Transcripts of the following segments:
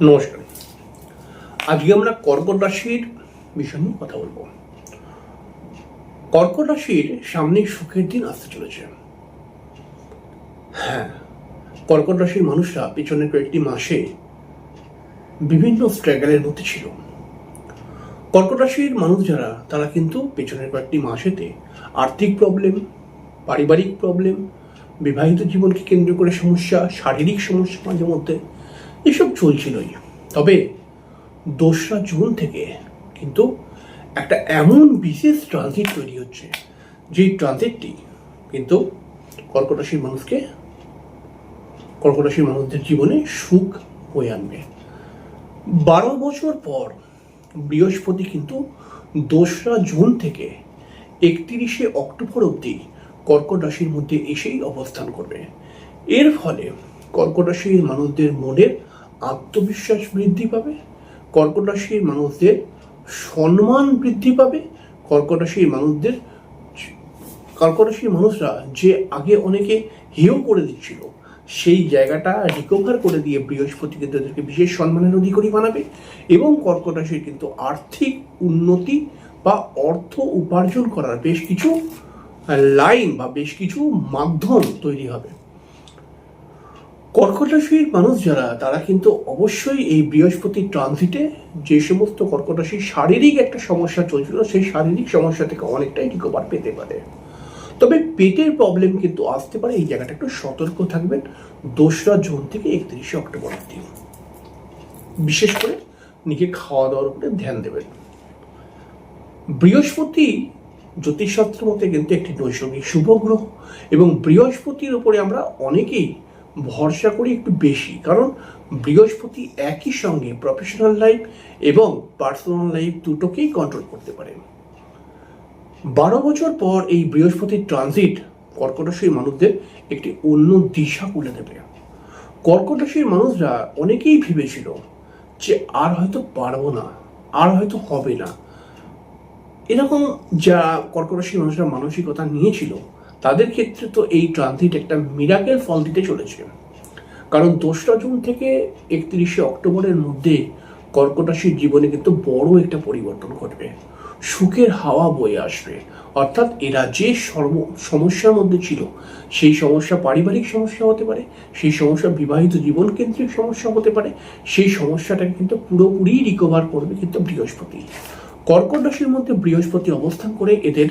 নমস্কার। আজকে আমরা কর্কট রাশির বিষয় নিয়ে কথা বলবো। কর্কট রাশির সামনেই সুখের দিন আসতে চলেছে। হ্যাঁ, কর্কট রাশির মানুষরা পেছনের কয়েকটি মাসে বিভিন্ন স্ট্রাগলের মধ্যে ছিল। কর্কট রাশির মানুষ যারা, তারা কিন্তু পেছনের কয়েকটি মাসেতে আর্থিক প্রবলেম, পারিবারিক প্রবলেম, বিবাহিত জীবনকে কেন্দ্র করে সমস্যা, শারীরিক সমস্যা মাঝে মধ্যে এসব চলছিলই। তবে 2রা জুন থেকে কিন্তু একটা এমন বিশেষ ট্রানজিট তৈরি হচ্ছে, যেই ট্রানজিটটি কিন্তু কর্কট রাশির মানুষদের জীবনে সুখ বয়ে আনবে। 12 বছর পর বৃহস্পতি কিন্তু 2রা জুন থেকে 31শে অক্টোবর অবধি কর্কট রাশির মধ্যে এসেই অবস্থান করবে। এর ফলে কর্কট রাশির মানুষদের মনের আত্মবিশ্বাস বৃদ্ধি পাবে, কর্কট রাশির মানুষদের সম্মান বৃদ্ধি পাবে। কর্কট রাশির মানুষরা যে আগে অনেকে হেয় করে দিচ্ছিল, সেই জায়গাটা রিকভার করে দিয়ে বৃহস্পতি কিন্তু এদেরকে বিশেষ সম্মানের অধিকারী বানাবে এবং কর্কট রাশির কিন্তু আর্থিক উন্নতি বা অর্থ উপার্জন করার বেশ কিছু লাইন বা বেশ কিছু মাধ্যম তৈরি হবে। কর্কট রাশির মানুষ যারা, তারা কিন্তু অবশ্যই এই বৃহস্পতির ট্রানজিটে যে সমস্ত কর্কট রাশির শারীরিক একটা সমস্যা চলছিল, সেই শারীরিক সমস্যা থেকে অনেকটাই রিকভার পেতে পারে। তবে পেটের প্রবলেম কিন্তু আসতে পারে, এই জায়গাটা একটু সতর্ক থাকবেন 2রা জুন থেকে 31শে অক্টোবর অবধি। বিশেষ করে নিজে খাওয়া দাওয়ার উপরে ধ্যান দেবেন। বৃহস্পতি জ্যোতিষশাস্ত্র মতে কিন্তু একটি নৈসর্গিক শুভ গ্রহ এবং বৃহস্পতির উপরে আমরা অনেকেই ভরসা করি একটু বেশি, কারণ বৃহস্পতি একই সঙ্গে প্রফেশনাল লাইফ এবং পার্সোনাল লাইফ দুটোকেই কন্ট্রোল করতে পারে। 12 বছর পর এই বৃহস্পতির ট্রানজিট কর্কট রাশির মানুষদের একটি অন্য দিশা খুলে দেবে। কর্কট রাশির মানুষরা অনেকেই ভেবেছিল যে আর হয়তো পারবো না, আর হয়তো হবে না, এরকম যা কর্কট রাশির মানুষরা মানসিকতা নিয়েছিল, তাদের ক্ষেত্রে তো এই ট্রানজিট একটা মিরাকেল ফল দিতে চলেছে। কারণ 2রা জুন থেকে 31শে অক্টোবরের মধ্যে কর্কট রাশির জীবনে কিন্তু বড় একটা পরিবর্তন ঘটবে, সুখের হাওয়া বয়ে আসবে। অর্থাৎ এরা যে সমস্যার মধ্যে ছিল, সেই সমস্যা পারিবারিক সমস্যা হতে পারে, সেই সমস্যা বিবাহিত জীবন কেন্দ্রিক সমস্যা হতে পারে, সেই সমস্যাটাকে কিন্তু পুরোপুরি রিকভার করবে কিন্তু বৃহস্পতি। কর্কট রাশির মধ্যে বৃহস্পতি অবস্থান করে এদের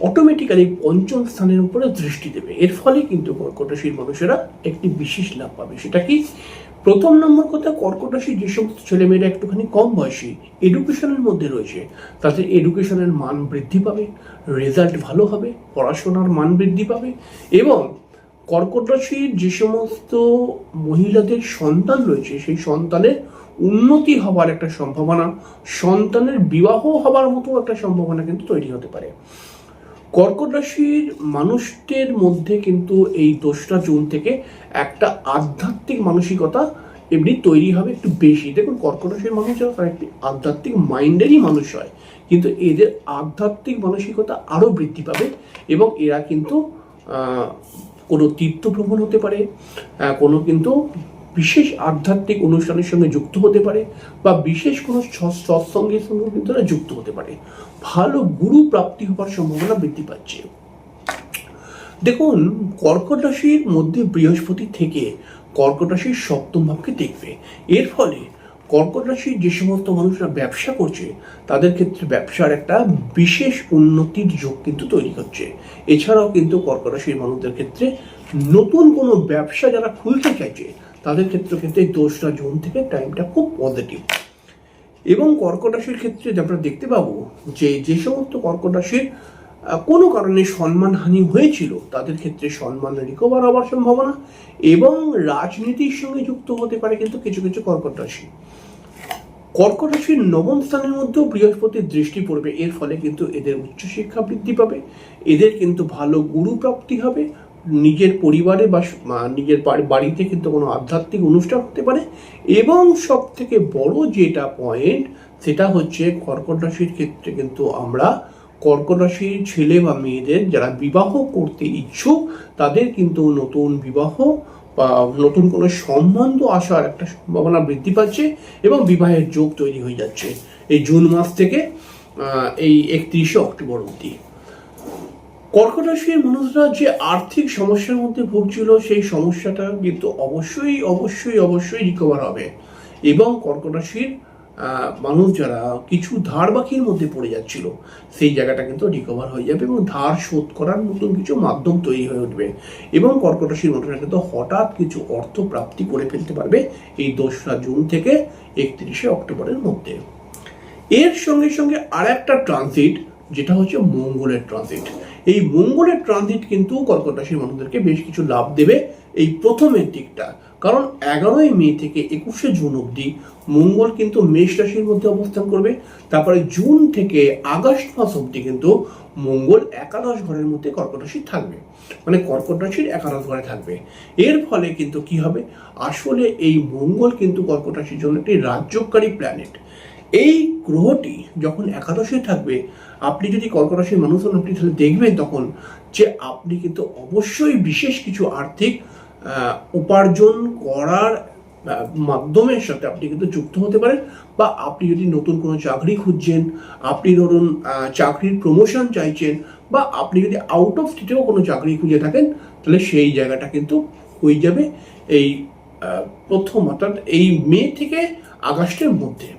অটোমেটিক্যালি 5ম স্থানের উপরে দৃষ্টি দেবে। এর ফলে কিন্তু কর্কট রাশির মানুষেরা একটি বিশেষ লাভ পাবে। সেটা কি? প্রথম নম্বর কথা, কর্কট রাশির যে সমস্ত ছেলেমেয়েরা একটুখানি কম বয়সী, এডুকেশনের মধ্যে রয়েছে, তাদের এডুকেশনের মান বৃদ্ধি পাবে, রেজাল্ট ভালো হবে, পড়াশোনার মান বৃদ্ধি পাবে। এবং কর্কট রাশির যে সমস্ত মহিলাদের সন্তান রয়েছে, সেই সন্তানের উন্নতি হবার একটা সম্ভাবনা, সন্তানের বিবাহ হবার মতো একটা সম্ভাবনা কিন্তু তৈরি হতে পারে। কর্কট রাশির মানুষদের মধ্যে কিন্তু এই 2রা জুন থেকে একটা আধ্যাত্মিক মানসিকতা এমনি তৈরি হবে একটু বেশি। দেখুন, কর্কট রাশির মানুষ যারা, তারা একটি আধ্যাত্মিক মাইন্ডেরই মানুষ হয়, কিন্তু এদের আধ্যাত্মিক মানসিকতা আরও বৃদ্ধি পাবে এবং এরা কিন্তু কোনো তীর্থ ভ্রমণ হতে পারে, কোনো কিন্তু বিশেষ আধ্যাত্মিক অনুষ্ঠানের সঙ্গে যুক্ত হতে পারে, বা বিশেষ কোনো সৎসঙ্গের সঙ্গে কিন্তু তারা যুক্ত হতে পারে। ভালো গুরু প্রাপ্তি হবার সম্ভাবনা বৃদ্ধি পাচ্ছে। দেখুন, কর্কট রাশির মধ্যে বৃহস্পতি থেকে কর্কট রাশির 7ম ভাবকে দেখবে। এর ফলে কর্কট রাশির যে সমস্ত মানুষরা ব্যবসা করছে, তাদের ক্ষেত্রে ব্যবসার একটা বিশেষ উন্নতির যোগ কিন্তু তৈরি হচ্ছে। এছাড়াও কিন্তু কর্কট রাশির মানুষদের ক্ষেত্রে নতুন কোনো ব্যবসা যারা খুলতে চাইছে, তাদের ক্ষেত্রে কিন্তু এই 2রা জুন থেকে টাইমটা খুব পজিটিভ। এবং কর্কট রাশির ক্ষেত্রে আমরা দেখতে পাবো যে সমস্ত কর্কট রাশির কোনো কারণে সম্মানহানি হয়েছিল, তাদের ক্ষেত্রে সম্মান রিকভার হওয়ার সম্ভাবনা এবং রাজনীতির সঙ্গে যুক্ত হতে পারে কিন্তু কিছু কিছু কর্কট রাশি। কর্কট রাশির 9ম স্থানের মধ্যেও বৃহস্পতির দৃষ্টি পড়বে। এর ফলে কিন্তু এদের উচ্চশিক্ষা বৃদ্ধি পাবে, এদের কিন্তু ভালো গুরু প্রাপ্তি হবে, নিজের পরিবারে বা নিজের বাড়িতে কিন্তু কোনো আধ্যাত্মিক অনুষ্ঠান হতে পারে। এবং সব থেকে বড় যেটা পয়েন্ট, সেটা হচ্ছে কর্কট রাশির ক্ষেত্রে কিন্তু আমরা কর্কট রাশির ছেলে বা মেয়েদের যারা বিবাহ করতে ইচ্ছুক, তাদের কিন্তু নতুন বিবাহ বা নতুন কোনো সম্বন্ধ আসার একটা সম্ভাবনা বৃদ্ধি পাচ্ছে এবং বিবাহের যোগ তৈরি হয়ে যাচ্ছে এই জুন মাস থেকে এই 31শে অক্টোবর অবধি। কর্কট রাশির মানুষরা যে আর্থিক সমস্যার মধ্যে ভুগছিল সেই সমস্যাটা কিন্তু অবশ্যই অবশ্যই অবশ্যই রিকভার হবে এবং কর্কট রাশির মানুষ যারা কিছু ধার বাকির মধ্যে পড়ে যাচ্ছিল সেই জায়গাটা কিন্তু রিকভার হয়ে যাবে এবং ধার শোধ করার নতুন কিছু মাধ্যম তৈরি হয়ে উঠবে এবং কর্কট রাশির মানুষরা কিন্তু হঠাৎ কিছু অর্থ প্রাপ্তি করে ফেলতে পারবে এই 2রা জুন থেকে 31শে অক্টোবরের মধ্যে। এর সঙ্গে সঙ্গে আর একটা ট্রানজিট যেটা হচ্ছে মঙ্গলের ট্রানজিট। এই মঙ্গলের ট্রানজিট কিন্তু কর্কট রাশির মানুষদেরকে বেশ কিছু লাভ দেবে এই প্রথমের দিকটা, কারণ 11ই মে থেকে 21শে জুন অবধি মঙ্গল কিন্তু মেষ রাশির মধ্যে অবস্থান করবে। তারপরে জুন থেকে আগস্ট মাস অবধি কিন্তু মঙ্গল একাদশ ঘরের মধ্যে কর্কট রাশি থাকবে, মানে কর্কট রাশির একাদশ ঘরে থাকবে। এর ফলে কিন্তু কি হবে, আসলে এই মঙ্গল কিন্তু কর্কট রাশির জন্য একটি রাজ্যকারী প্ল্যানেট। এই গ্রহটি যখন একাদশে থাকবে, আপনি যদি কর্কট রাশির মানুষ হন, আপনি তাহলে দেখবেন তখন যে আপনি কিন্তু অবশ্যই বিশেষ কিছু আর্থিক উপার্জন করার মাধ্যমের সাথে আপনি কিন্তু যুক্ত হতে পারেন। বা আপনি যদি নতুন কোনো চাকরি খুঁজছেন, আপনি ধরুন চাকরির প্রমোশন চাইছেন, বা আপনি যদি আউট অফ স্টেটেও কোনো চাকরি খুঁজে থাকেন, তাহলে সেই জায়গাটা কিন্তু হয়ে যাবে এই প্রথম অর্থাৎ এই মে থেকে আগস্টের মধ্যে।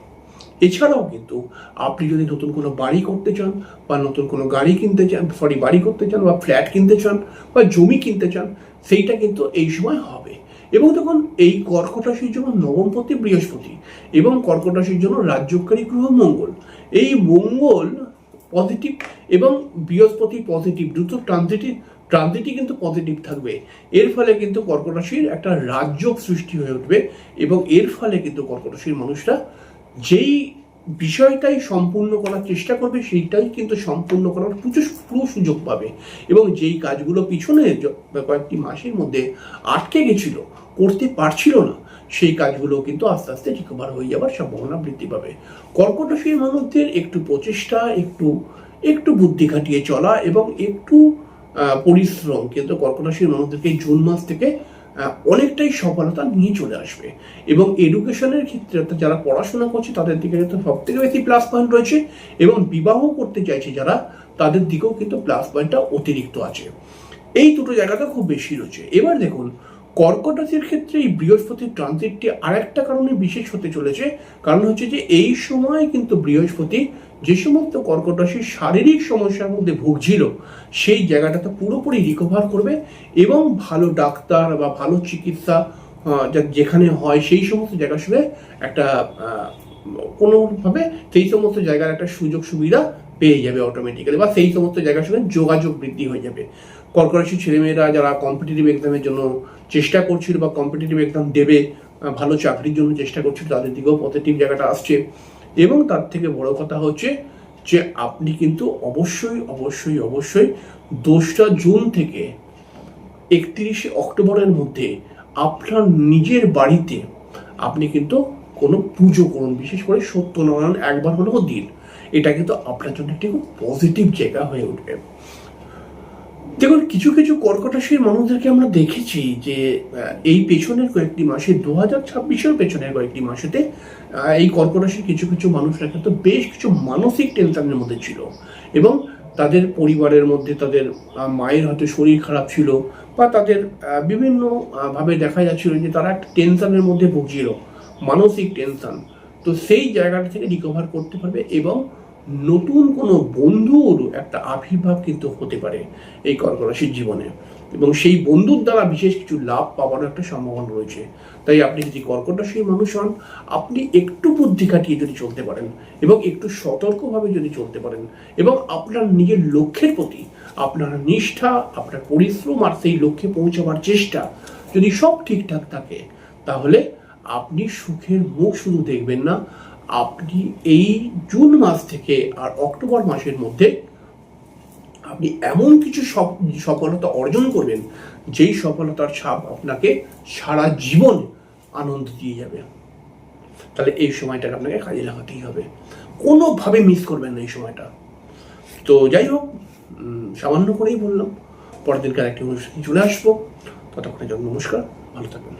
এছাড়াও কিন্তু আপনি যদি নতুন কোনো বাড়ি করতে চান বা নতুন কোনো গাড়ি কিনতে চান, বাড়ি করতে চান বা ফ্ল্যাট কিনতে চান বা জমি কিনতে চান, সেইটা কিন্তু এই সময় হবে। এবং তখন এই কর্কট রাশির জন্য নবমপতি বৃহস্পতি এবং কর্কট রাশির জন্য রাজ্যকারী গ্রহ মঙ্গল, এই মঙ্গল পজিটিভ এবং বৃহস্পতি পজিটিভ, দুটো ট্রানজিটই কিন্তু পজিটিভ থাকবে। এর ফলে কিন্তু কর্কট রাশির একটা রাজযোগ সৃষ্টি হয়ে উঠবে এবং এর ফলে কিন্তু কর্কট রাশির মানুষরা যেই বিষয়টাই সম্পূর্ণ করার চেষ্টা করবে সেইটাই কিন্তু সম্পূর্ণ করার পুরো সুযোগ পাবে এবং যেই কাজগুলো পিছনে কয়েকটি মাসের মধ্যে আটকে গেছিল, করতে পারছিল না, সেই কাজগুলো কিন্তু আস্তে আস্তে রিকভার হয়ে যাওয়ার সম্ভাবনা বৃদ্ধি পাবে। কর্কট রাশির মানুষদের একটু প্রচেষ্টা, একটু বুদ্ধি খাটিয়ে চলা এবং একটু পরিশ্রম কিন্তু কর্কট রাশির মানুষদেরকে জুন মাস থেকে অনেকটাই সফলতা নিয়ে চলে আসবে এবং এডুকেশনের ক্ষেত্রে যারা পড়াশোনা করছে তাদের দিকে কিন্তু সব থেকে বেশি প্লাস পয়েন্ট রয়েছে এবং বিবাহ করতে চাইছে যারা, তাদের দিকেও কিন্তু প্লাস পয়েন্টটা অতিরিক্ত আছে। এই দুটো জায়গাটা খুব বেশি রয়েছে। এবার দেখুন কর্কট রাশির ক্ষেত্রে এই বৃহস্পতির ট্রানজিটটি আরেকটা কারণে বিশেষ হতে চলেছে, কারণ হচ্ছে যে এই সময় কিন্তু বৃহস্পতি যে সমস্ত কর্কট রাশির শারীরিক সমস্যার মধ্যে ভুগছিল সেই জায়গাটাতে পুরোপুরি রিকভার করবে এবং ভালো ডাক্তার বা ভালো চিকিৎসা যেখানে হয় সেই সমস্ত জায়গার সঙ্গে একটা কোনোভাবে সেই সমস্ত জায়গার একটা সুযোগ সুবিধা পেয়ে যাবে অটোমেটিক্যালি, বা সেই সমস্ত জায়গার সঙ্গে যোগাযোগ বৃদ্ধি হয়ে যাবে। কর্কট রাশির ছেলেমেয়েরা যারা কম্পিটিটিভ এক্সামের জন্য চেষ্টা করছিল বা কম্পিটিটিভ এক্সাম দেবে, ভালো চাকরির জন্য চেষ্টা করছিল, তাদের দিকেও পজিটিভ জায়গাটা আসছে। এবং তার থেকে বড় কথা হচ্ছে যে আপনি কিন্তু অবশ্যই অবশ্যই অবশ্যই 2রা জুন থেকে 31শে অক্টোবরের মধ্যে আপনার নিজের বাড়িতে আপনি কিন্তু কোনো পুজো করুন, বিশেষ করে সত্যনারায়ণ একবার হলেও দিন। এটা কিন্তু আপনার জন্য একটি খুব পজিটিভ জায়গা হয়ে উঠবে। দেখুন কিছু কিছু কর্কট রাশির মানুষদেরকে আমরা দেখেছি যে এই পেছনের কয়েকটি মাসে 2026-এর পেছনের কয়েকটি মাসেতে এই কর্কট রাশির কিছু কিছু মানুষরা কিন্তু বেশ কিছু মানসিক টেনশনের মধ্যে ছিল এবং তাদের পরিবারের মধ্যে তাদের মায়ের হয়তো শরীর খারাপ ছিল বা তাদের বিভিন্ন ভাবে দেখা যাচ্ছিল যে তারা একটা টেনশনের মধ্যে ভুগছিল, মানসিক টেনশন। তো সেই জায়গাটা থেকে রিকভার করতে পারবে এবং নতুন কোনো বন্ধুর একটা আবির্ভাব কিন্তু হতে পারে এই কর্কট রাশির জীবনে এবং সেই বন্ধুর দ্বারা বিশেষ কিছু লাভ পাওয়ার একটা সম্ভাবনা রয়েছে। তাই আপনি যদি কর্কট রাশির মানুষ হন, আপনি একটু বুদ্ধি কাটিয়ে যদি চলতে পারেন এবং একটু সতর্কভাবে যদি চলতে পারেন এবং আপনার নিজের লক্ষ্যের প্রতি আপনার নিষ্ঠা, আপনার পরিশ্রম আর সেই লক্ষ্যে পৌঁছাবার চেষ্টা যদি সব ঠিকঠাক থাকে, তাহলে আপনি সুখের মুখ শুধু দেখবেন না, আপনি এই জুন মাস থেকে আর অক্টোবর মাসের মধ্যে আপনি এমন কিছু সফলতা অর্জন করবেন যেই সফলতার ছাপ আপনাকে সারা জীবন আনন্দ দিয়ে যাবে। তাহলে এই সময়টাকে আপনাকে কাজে লাগাতেই হবে, কোনোভাবে মিস করবেন না এই সময়টা। তো যাই হোক, সামান্য করেই বললাম, পরের দিনকার একটি অনুষ্ঠানে চলে আসবো। ততক্ষণে জন্য নমস্কার, ভালো থাকবেন।